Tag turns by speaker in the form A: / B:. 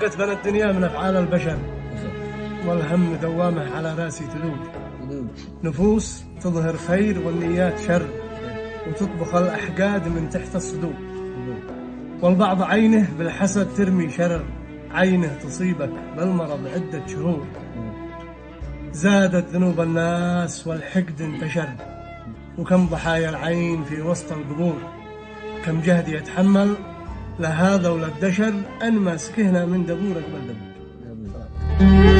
A: ضاقت بنا الدنيا من أفعال البشر، والهم دوامه على راسي تذوب. نفوس تظهر خير والنيات شر، وتطبخ الأحقاد من تحت الصدور. والبعض عينه بالحسد ترمي شرر، عينه تصيبك بالمرض عدة شهور. زادت ذنوب الناس والحقد انتشر، وكم ضحايا العين في وسط القبور. كم جهد يتحمل لهذا وللدشر، أن ماسكهنا من دبور أقبل دبور.